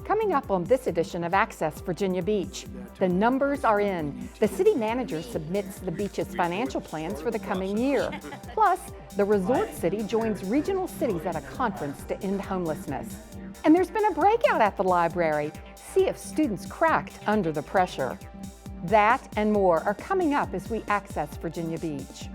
Coming up on this edition of Access Virginia Beach, the numbers are in. The city manager submits the beach's financial plans for the coming year. Plus, the resort city joins regional cities at a conference to end homelessness. And there's been a breakout at the library. See if students cracked under the pressure. That and more are coming up as we access Virginia Beach.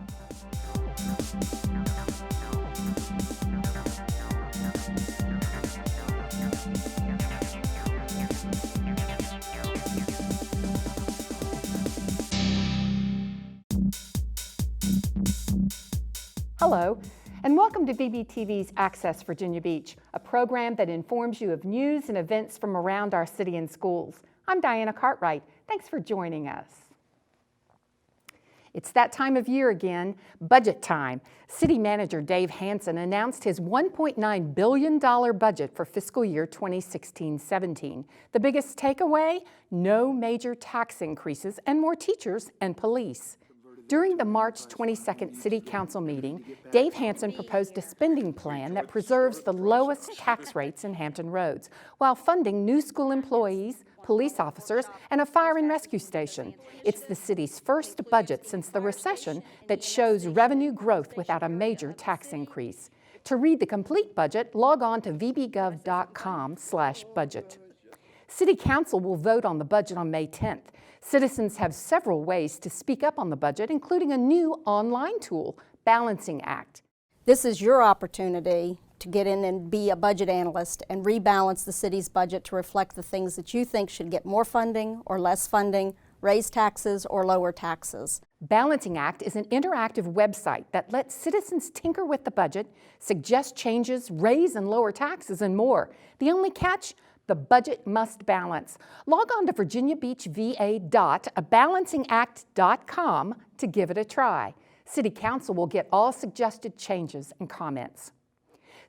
Hello, and welcome to VBTV's Access Virginia Beach, a program that informs you of news and events from around our city and schools. I'm Diana Cartwright. Thanks for joining us. It's that time of year again, budget time. City Manager Dave Hampton announced his $1.9 billion budget for fiscal year 2016-17. The biggest takeaway? No major tax increases and more teachers and police. During the March 22nd City Council meeting, Dave Hampton proposed a spending plan that preserves the lowest tax rates in Hampton roads while funding new school employees, police officers, and a fire and rescue station. It's the city's first budget since the recession that shows revenue growth without a major tax increase. To read the complete budget, log on to vbgov.com/budget. City Council will vote on the budget on May 10th. Citizens have several ways to speak up on the budget, including a new online tool, Balancing Act. This is your opportunity to get in and be a budget analyst and rebalance the city's budget to reflect the things that you think should get more funding or less funding, raise taxes or lower taxes. Balancing Act is an interactive website that lets citizens tinker with the budget, suggest changes, raise and lower taxes, and more. The only catch? The budget must balance. Log on to virginiabeachva.balancingact.com to give it a try. City Council will get all suggested changes and comments.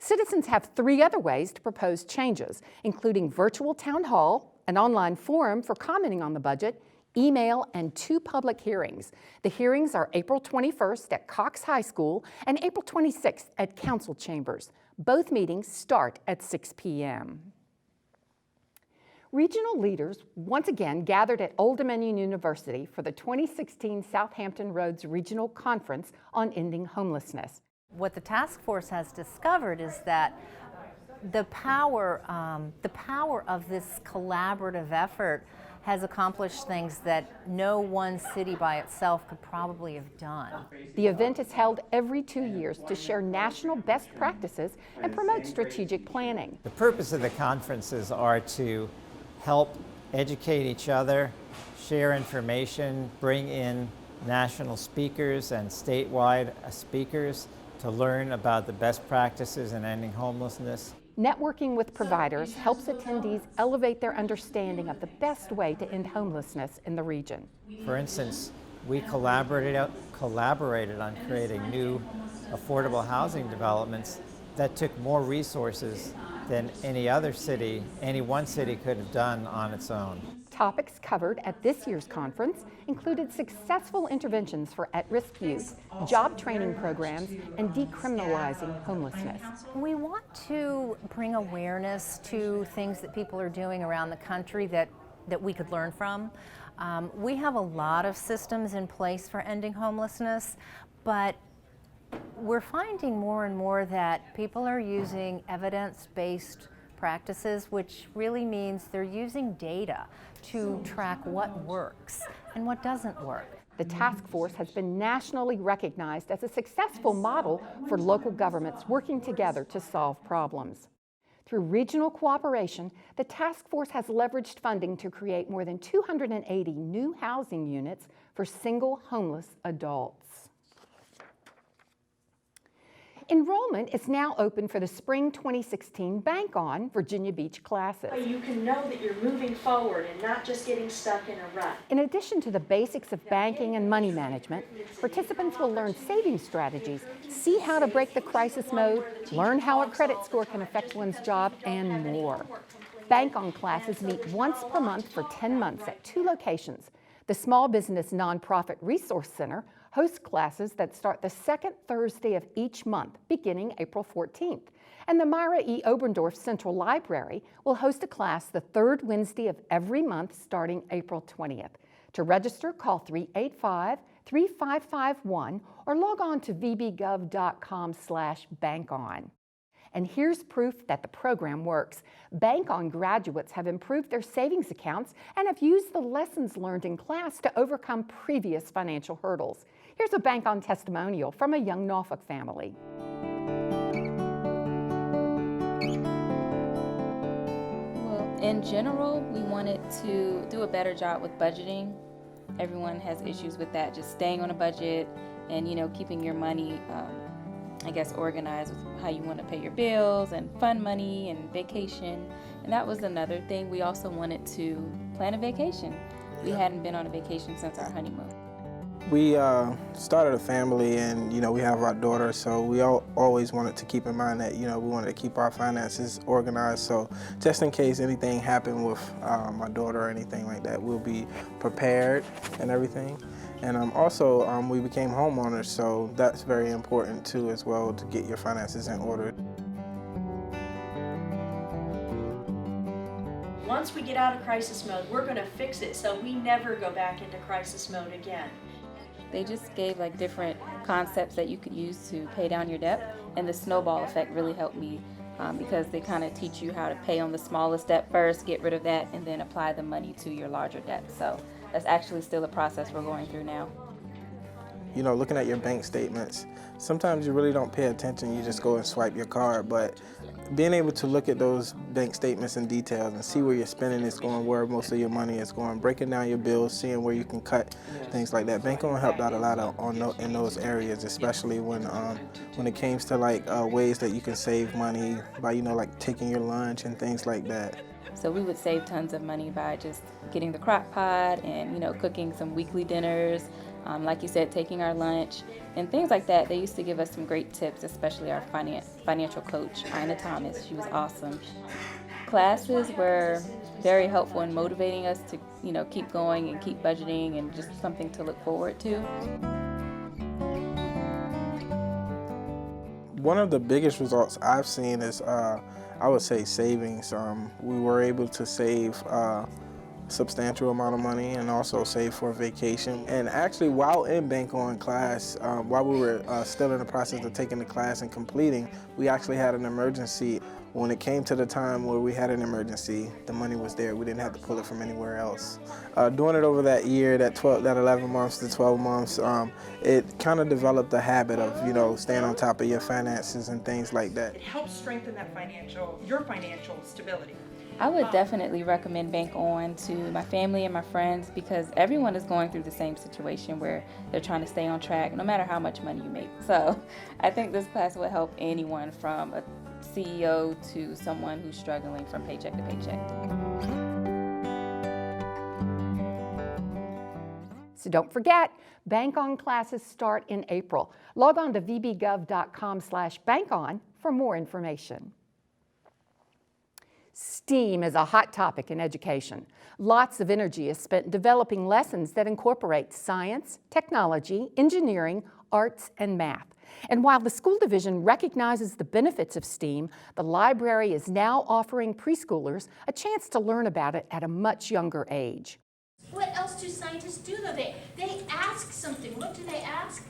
Citizens have 3 other ways to propose changes, including virtual town hall, an online forum for commenting on the budget, email, and 2 public hearings. The hearings are April 21st at Cox High School and April 26th at Council Chambers. Both meetings start at 6 p.m. Regional leaders once again gathered at Old Dominion University for the 2016 Southampton Roads Regional Conference on Ending Homelessness. What the task force has discovered is that the power of this collaborative effort has accomplished things that no one city by itself could probably have done. The event is held every 2 years to share national best practices and promote strategic planning. The purpose of the conferences are to help educate each other, share information, bring in national speakers and statewide speakers to learn about the best practices in ending homelessness. Networking with providers helps attendees elevate their understanding of the best way to end homelessness in the region. For instance, we collaborated on creating new affordable housing developments that took more resources than any one city could have done on its own. Topics covered at this year's conference included successful interventions for at-risk youth, job training programs, and decriminalizing homelessness. We want to bring awareness to things that people are doing around the country that we could learn from. We have a lot of systems in place for ending homelessness, but we're finding more and more that people are using evidence-based practices, which really means they're using data to track what works and what doesn't work. The task force has been nationally recognized as a successful model for local governments working together to solve problems. Through regional cooperation, the task force has leveraged funding to create more than 280 new housing units for single homeless adults. Enrollment is now open for the spring 2016 BankOn Virginia Beach classes. You can know that you're moving forward and not just getting stuck in a rut. In addition to the basics of banking and money management, participants will learn saving strategies, see how to break the crisis mode, learn how a credit score can affect one's job, and more. BankOn classes meet once per month for 10 months at 2 locations. The Small Business Nonprofit Resource Center hosts classes that start the second Thursday of each month, beginning April 14th. And the Myra E. Oberndorf Central Library will host a class the third Wednesday of every month starting April 20th. To register, call 385-3551 or log on to vbgov.com/BankOn. And here's proof that the program works. BankOn graduates have improved their savings accounts and have used the lessons learned in class to overcome previous financial hurdles. Here's a BankOn testimonial from a young Norfolk family. Well, in general, we wanted to do a better job with budgeting. Everyone has issues with that, just staying on a budget and, keeping your money organized with how you want to pay your bills and fund money and vacation. And that was another thing. We also wanted to plan a vacation. We hadn't been on a vacation since our honeymoon. We started a family, and we have our daughter, so we always wanted to keep in mind that we wanted to keep our finances organized. So just in case anything happened with my daughter or anything like that, we'll be prepared and everything. And also we became homeowners, so that's very important too as well, to get your finances in order. Once we get out of crisis mode, we're going to fix it so we never go back into crisis mode again. They just gave different concepts that you could use to pay down your debt, and the snowball effect really helped me because they kind of teach you how to pay on the smallest debt first, get rid of that, and then apply the money to your larger debt. So that's actually still a process we're going through now. Looking at your bank statements, sometimes you really don't pay attention, you just go and swipe your card, but being able to look at those bank statements in detail and see where your spending is going, where most of your money is going, breaking down your bills, seeing where you can cut, things like that. BankOn helped out a lot in those areas, especially when it came to ways that you can save money by taking your lunch and things like that. So we would save tons of money by just getting the crock pot and cooking some weekly dinners, like you said, taking our lunch and things like that. They used to give us some great tips, especially our financial coach, Ina Thomas. She was awesome. Classes were very helpful in motivating us to keep going and keep budgeting, and just something to look forward to. One of the biggest results I've seen is I would say savings. We were able to save a substantial amount of money and also save for a vacation. And actually, while in BankOn class, while we were still in the process of taking the class and completing, we actually had an emergency. When it came to the time where we had an emergency, the money was there. We didn't have to pull it from anywhere else. Doing it over that year, that 11 months to 12 months, it kind of developed the habit of, staying on top of your finances and things like that. It helps strengthen that your financial stability. I would definitely recommend BankOn to my family and my friends, because everyone is going through the same situation where they're trying to stay on track no matter how much money you make. So I think this class will help anyone from a CEO to someone who's struggling from paycheck to paycheck. So don't forget, BankOn classes start in April. Log on to vbgov.com/BankOn for more information. STEAM is a hot topic in education. Lots of energy is spent developing lessons that incorporate science, technology, engineering, arts, and math. And while the school division recognizes the benefits of STEAM, the library is now offering preschoolers a chance to learn about it at a much younger age. What else do scientists do though? They ask something. What do they ask?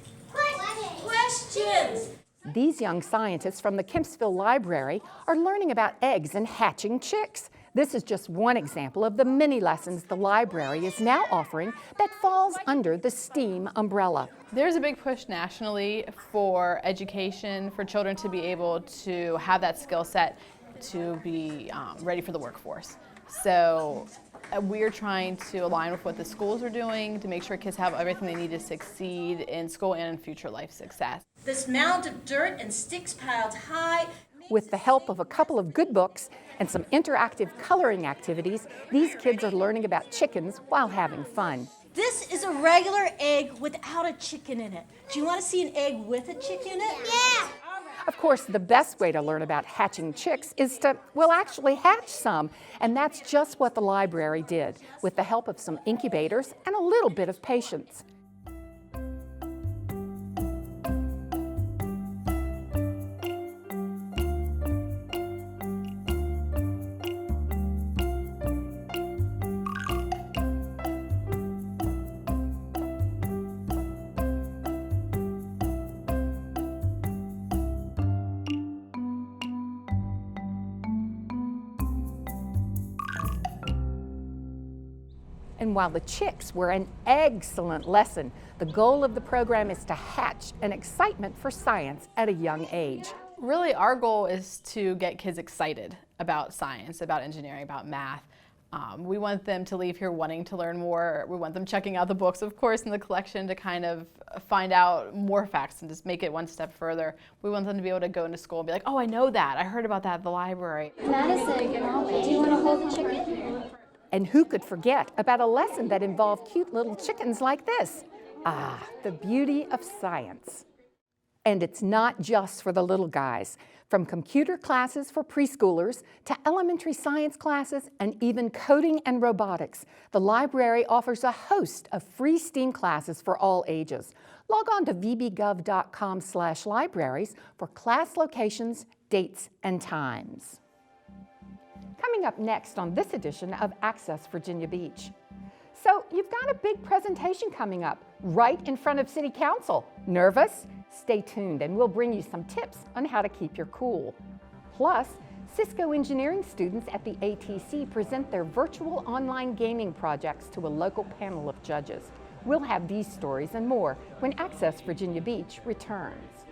Questions! These young scientists from the Kempsville Library are learning about eggs and hatching chicks. This is just one example of the many lessons the library is now offering that falls under the STEAM umbrella. There's a big push nationally for education, for children to be able to have that skill set to be ready for the workforce. So we're trying to align with what the schools are doing to make sure kids have everything they need to succeed in school and in future life success. This mound of dirt and sticks piled high. With the help of a couple of good books and some interactive coloring activities, these kids are learning about chickens while having fun. This is a regular egg without a chicken in it. Do you want to see an egg with a chicken in it? Yeah! Of course, the best way to learn about hatching chicks is to, actually hatch some. And that's just what the library did, with the help of some incubators and a little bit of patience. And while the chicks were an excellent lesson, the goal of the program is to hatch an excitement for science at a young age. Really, our goal is to get kids excited about science, about engineering, about math. We want them to leave here wanting to learn more. We want them checking out the books, of course, in the collection to kind of find out more facts and just make it one step further. We want them to be able to go into school and be like, oh, I know that. I heard about that at the library. Madison, do you want to hold the chicken? And who could forget about a lesson that involved cute little chickens like this? Ah, the beauty of science. And it's not just for the little guys. From computer classes for preschoolers to elementary science classes and even coding and robotics, the library offers a host of free STEAM classes for all ages. Log on to vbgov.com/libraries for class locations, dates, and times. Coming up next on this edition of Access Virginia Beach. So you've got a big presentation coming up right in front of City Council. Nervous? Stay tuned and we'll bring you some tips on how to keep your cool. Plus, Cisco engineering students at the ATC present their virtual online gaming projects to a local panel of judges. We'll have these stories and more when Access Virginia Beach returns.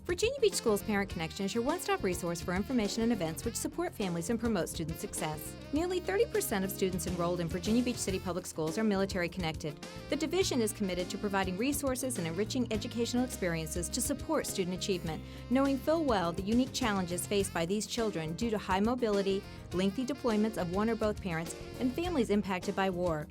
Virginia Beach Schools Parent Connection is your one-stop resource for information and events which support families and promote student success. Nearly 30% of students enrolled in Virginia Beach City Public Schools are military connected. The division is committed to providing resources and enriching educational experiences to support student achievement, knowing full well the unique challenges faced by these children due to high mobility, lengthy deployments of one or both parents, and families impacted by war.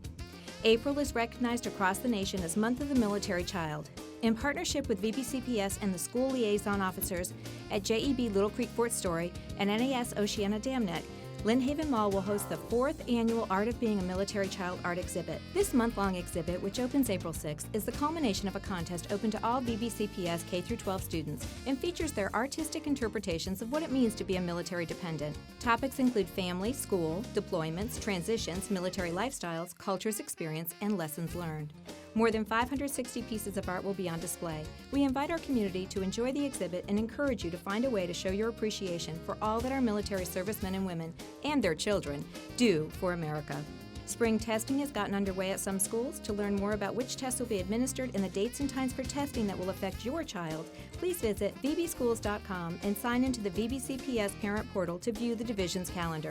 April is recognized across the nation as Month of the Military Child. In partnership with VBCPS and the school liaison officers at JEB Little Creek Fort Story and NAS Oceana Dam Neck, Lynn Haven Mall will host the 4th annual Art of Being a Military Child art exhibit. This month-long exhibit, which opens April 6th, is the culmination of a contest open to all VBCPS K-12 students and features their artistic interpretations of what it means to be a military dependent. Topics include family, school, deployments, transitions, military lifestyles, cultures experienced, and lessons learned. More than 560 pieces of art will be on display. We invite our community to enjoy the exhibit and encourage you to find a way to show your appreciation for all that our military servicemen and women, and their children, do for America. Spring testing has gotten underway at some schools. To learn more about which tests will be administered and the dates and times for testing that will affect your child, please visit vbschools.com and sign into the VBCPS Parent Portal to view the division's calendar.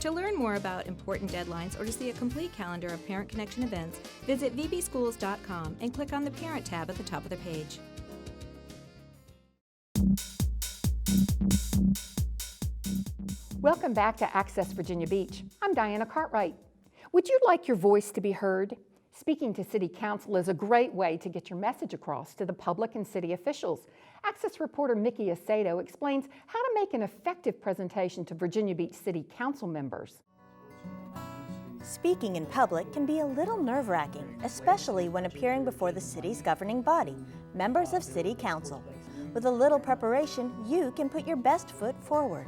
To learn more about important deadlines or to see a complete calendar of Parent Connection events, visit vbschools.com and click on the Parent tab at the top of the page. Welcome back to Access Virginia Beach. I'm Diana Cartwright. Would you like your voice to be heard? Speaking to City Council is a great way to get your message across to the public and city officials. Access reporter Mickey Aceto explains how to make an effective presentation to Virginia Beach City Council members. Speaking in public can be a little nerve-wracking, especially when appearing before the city's governing body, members of City Council. With a little preparation, you can put your best foot forward.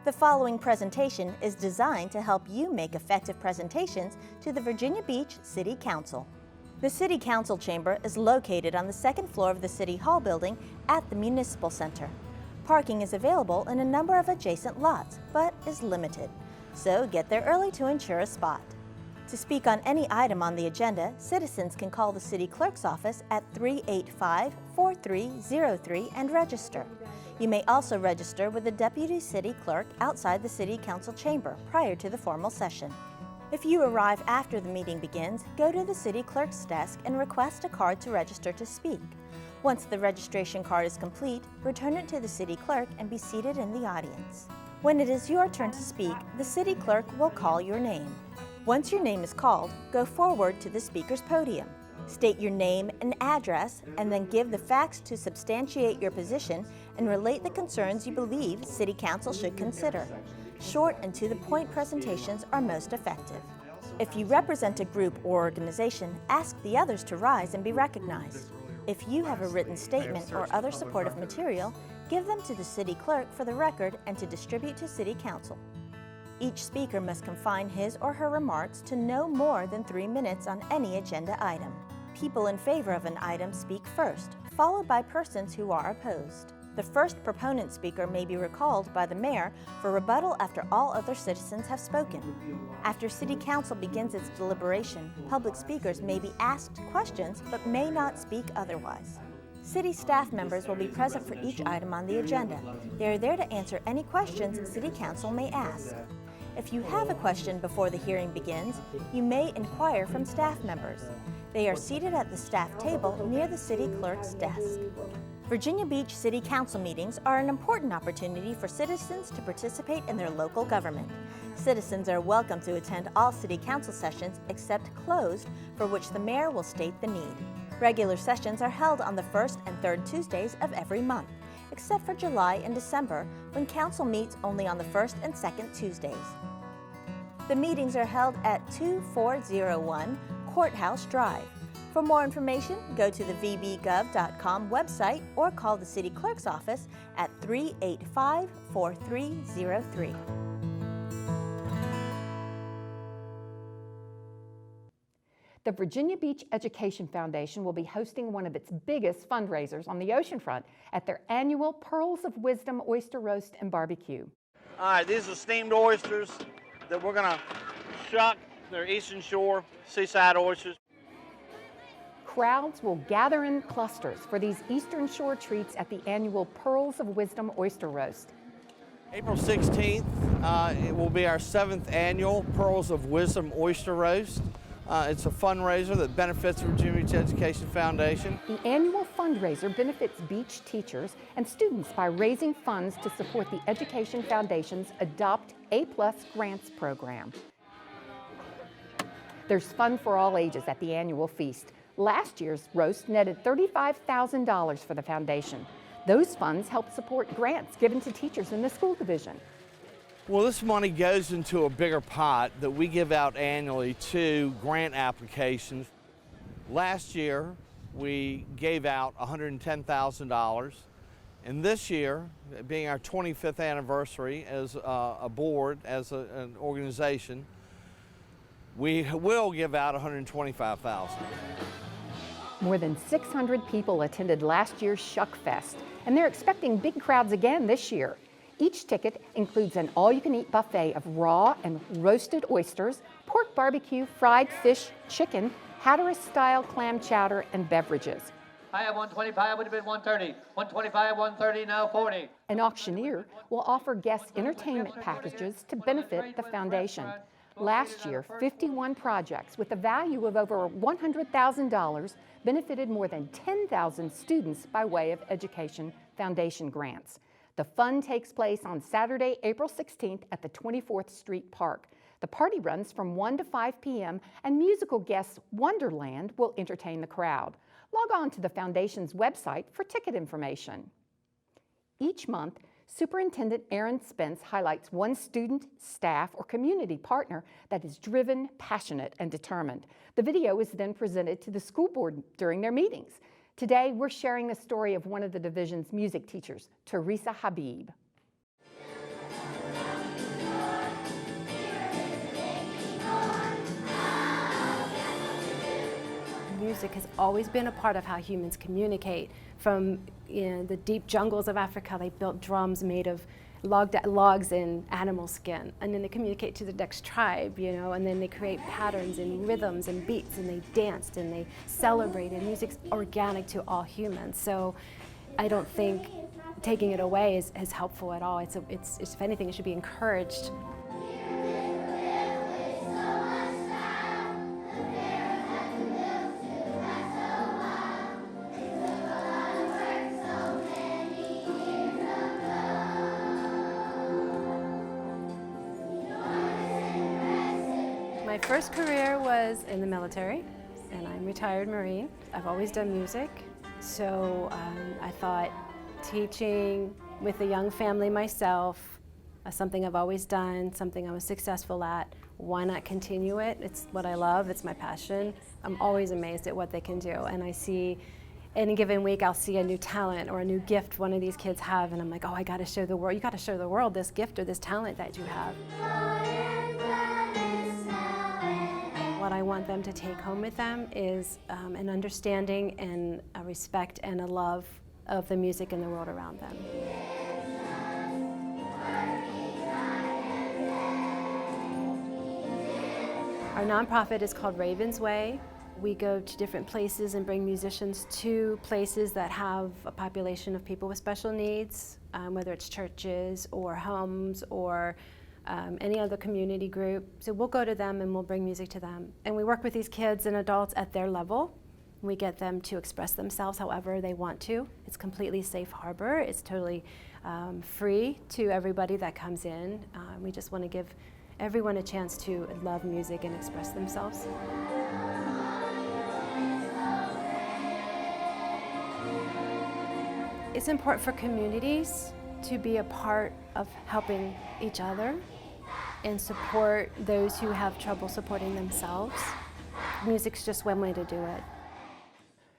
The following presentation is designed to help you make effective presentations to the Virginia Beach City Council. The City Council chamber is located on the second floor of the City Hall building at the Municipal Center. Parking is available in a number of adjacent lots, but is limited, so get there early to ensure a spot. To speak on any item on the agenda, citizens can call the City Clerk's office at 385-4303 and register. You may also register with the Deputy City Clerk outside the City Council chamber prior to the formal session. If you arrive after the meeting begins, go to the City Clerk's desk and request a card to register to speak. Once the registration card is complete, return it to the City Clerk and be seated in the audience. When it is your turn to speak, the City Clerk will call your name. Once your name is called, go forward to the speaker's podium. State your name and address, and then give the facts to substantiate your position and relate the concerns you believe City Council should consider. Short and to-the-point presentations are most effective. If you represent a group or organization, ask the others to rise and be recognized. If you have a written statement or other supportive material, Give them to the city clerk for the record and to distribute to City Council. Each speaker must confine his or her remarks to no more than 3 minutes on any agenda item. People in favor of an item speak first, followed by persons who are opposed. The first proponent speaker may be recalled by the mayor for rebuttal after all other citizens have spoken. After City Council begins its deliberation, public speakers may be asked questions but may not speak otherwise. City staff members will be present for each item on the agenda. They are there to answer any questions City Council may ask. If you have a question before the hearing begins, you may inquire from staff members. They are seated at the staff table near the city clerk's desk. Virginia Beach City Council meetings are an important opportunity for citizens to participate in their local government. Citizens are welcome to attend all City Council sessions except closed, for which the mayor will state the need. Regular sessions are held on the first and third Tuesdays of every month, except for July and December, when Council meets only on the first and second Tuesdays. The meetings are held at 2401 Courthouse Drive. For more information, go to the vbgov.com website or call the City Clerk's office at 385-4303. The Virginia Beach Education Foundation will be hosting one of its biggest fundraisers on the oceanfront at their annual Pearls of Wisdom Oyster Roast and Barbecue. All right, these are steamed oysters that we're going to shuck. They're Eastern Shore seaside oysters. Crowds will gather in clusters for these Eastern Shore treats at the annual Pearls of Wisdom Oyster Roast. April 16th, it will be our 7th annual Pearls of Wisdom Oyster Roast. It's a fundraiser that benefits the Virginia Beach Education Foundation. The annual fundraiser benefits beach teachers and students by raising funds to support the Education Foundation's Adopt A+ Grants program. There's fun for all ages at the annual feast. Last year's roast netted $35,000 for the foundation. Those funds help support grants given to teachers in the school division. Well, this money goes into a bigger pot that we give out annually to grant applications. Last year, we gave out $110,000. And this year, being our 25th anniversary as a board, as an organization, we will give out $125,000. More than 600 people attended last year's Shuck Fest, and they're expecting big crowds again this year. Each ticket includes an all-you-can-eat buffet of raw and roasted oysters, pork barbecue, fried fish, chicken, Hatteras-style clam chowder, and beverages. I have 125, would have been 130. 125, 130, now 40. An auctioneer will offer guests entertainment packages to benefit the foundation. Last year, 51 projects with a value of over $100,000 benefited more than 10,000 students by way of Education Foundation grants. The fun takes place on Saturday, April 16th at the 24th Street Park. The party runs from 1 to 5 p.m. and musical guest Wonderland will entertain the crowd. Log on to the Foundation's website for ticket information. Each month, Superintendent Aaron Spence highlights one student, staff, or community partner that is driven, passionate, and determined. The video is then presented to the school board during their meetings. Today, we're sharing the story of one of the division's music teachers, Teresa Habib. Music has always been a part of how humans communicate. From the deep jungles of Africa, they built drums made of logs and animal skin, and then they communicate to the next tribe, and then they create patterns and rhythms and beats, and they danced and they celebrated. Music's organic to all humans, so I don't think taking it away is helpful at all. It's if anything, it should be encouraged. My first career was in the military, and I'm a retired Marine. I've always done music, so I thought teaching with a young family myself, something I've always done, something I was successful at, why not continue it? It's what I love, it's my passion. I'm always amazed at what they can do, and I see any given week I'll see a new talent or a new gift one of these kids have, and I'm like, oh, I got to show the world. You got to show the world this gift or this talent that you have. What I want them to take home with them is an understanding and a respect and a love of the music and the world around them. Our nonprofit is called Raven's Way. We go to different places and bring musicians to places that have a population of people with special needs, whether it's churches or homes or any other community group. So we'll go to them and we'll bring music to them. And we work with these kids and adults at their level. We get them to express themselves however they want to. It's completely safe harbor. It's totally free to everybody that comes in. We just want to give everyone a chance to love music and express themselves. It's important for communities to be a part of helping each other and support those who have trouble supporting themselves. Music's just one way to do it.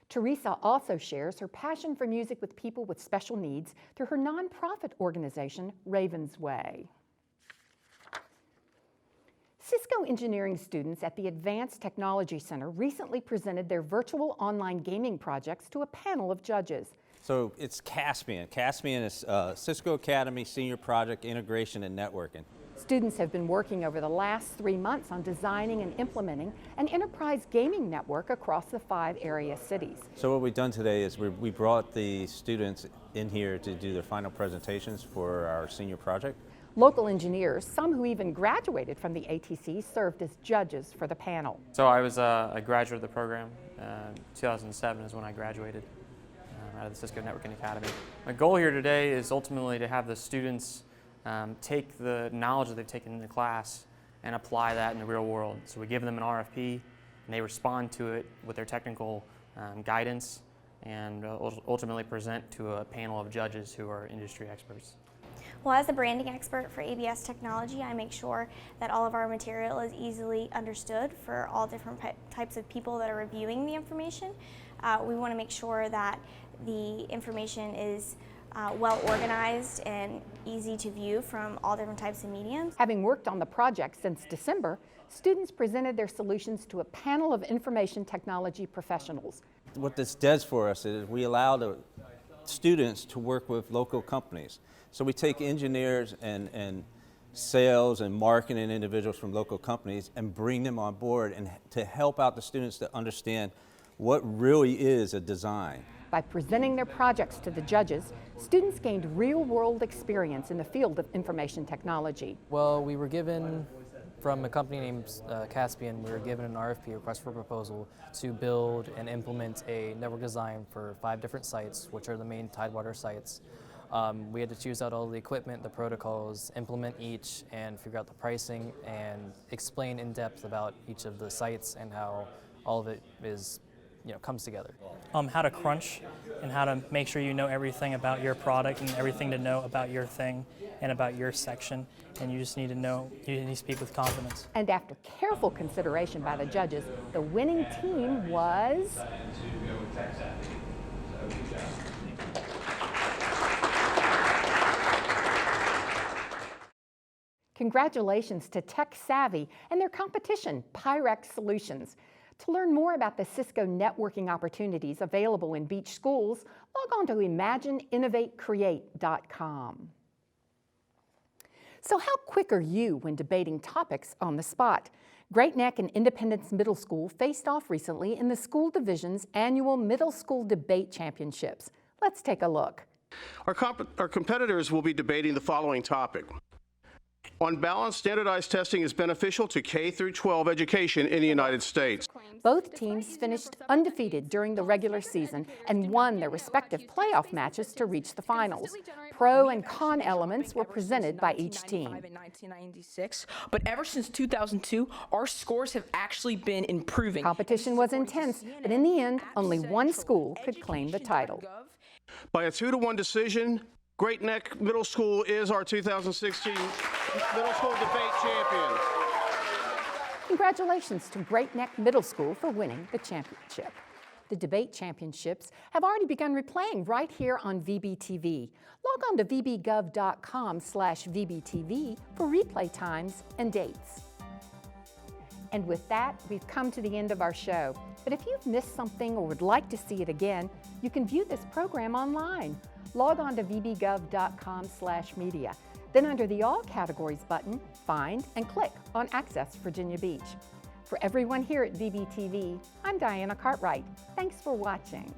Teresa also shares her passion for music with people with special needs through her nonprofit organization, Raven's Way. Cisco engineering students at the Advanced Technology Center recently presented their virtual online gaming projects to a panel of judges. So it's Caspian. Caspian is Cisco Academy Senior Project Integration and Networking. Students have been working over the last 3 months on designing and implementing an enterprise gaming network across the 5 area cities. So what we've done today is we brought the students in here to do their final presentations for our senior project. Local engineers, some who even graduated from the ATC, served as judges for the panel. So I was a graduate of the program. 2007 is when I graduated out of the Cisco Networking Academy. My goal here today is ultimately to have the students take the knowledge that they've taken in the class and apply that in the real world. So we give them an RFP and they respond to it with their technical guidance and ultimately present to a panel of judges who are industry experts. Well, as the branding expert for ABS Technology, I make sure that all of our material is easily understood for all different types of people that are reviewing the information. We want to make sure that the information is well organized and easy to view from all different types of mediums. Having worked on the project since December, students presented their solutions to a panel of information technology professionals. What this does for us is we allow the students to work with local companies. So we take engineers and sales and marketing individuals from local companies and bring them on board and to help out the students to understand what really is a design. By presenting their projects to the judges, students gained real-world experience in the field of information technology. Well, we were given, from a company named Caspian, we were given an RFP, request for proposal, to build and implement a network design for 5 different sites, which are the main Tidewater sites. We had to choose out all the equipment, the protocols, implement each, and figure out the pricing, and explain in depth about each of the sites and how all of it is, comes together. How to crunch and how to make sure you know everything about your product and everything to know about your thing and about your section. And you just need to know, you need to speak with confidence. And after careful consideration by the judges, the winning team was... Congratulations to Tech Savvy and their competition, Pyrex Solutions. To learn more about the Cisco networking opportunities available in Beach schools, log on to imagineinnovatecreate.com. So how quick are you when debating topics on the spot? Great Neck and Independence Middle School faced off recently in the school division's annual Middle School Debate Championships. Let's take a look. Our competitors will be debating the following topic. On balance, standardized testing is beneficial to K through 12 education in the United States. Both teams finished undefeated during the regular season and won their respective playoff matches to reach the finals. Pro and con elements were presented by each team. In 1996, but ever since 2002, our scores have actually been improving. Competition was intense, but in the end, only one school could claim the title. By a 2-to-1 decision, Great Neck Middle School is our 2016 Middle School Debate Champion. Congratulations to Great Neck Middle School for winning the championship. The debate championships have already begun replaying right here on VBTV. Log on to vbgov.com/vbtv for replay times and dates. And with that, we've come to the end of our show. But if you've missed something or would like to see it again, you can view this program online. Log on to vbgov.com/media. Then under the All Categories button, find and click on Access Virginia Beach. For everyone here at VBTV, I'm Diana Cartwright. Thanks for watching.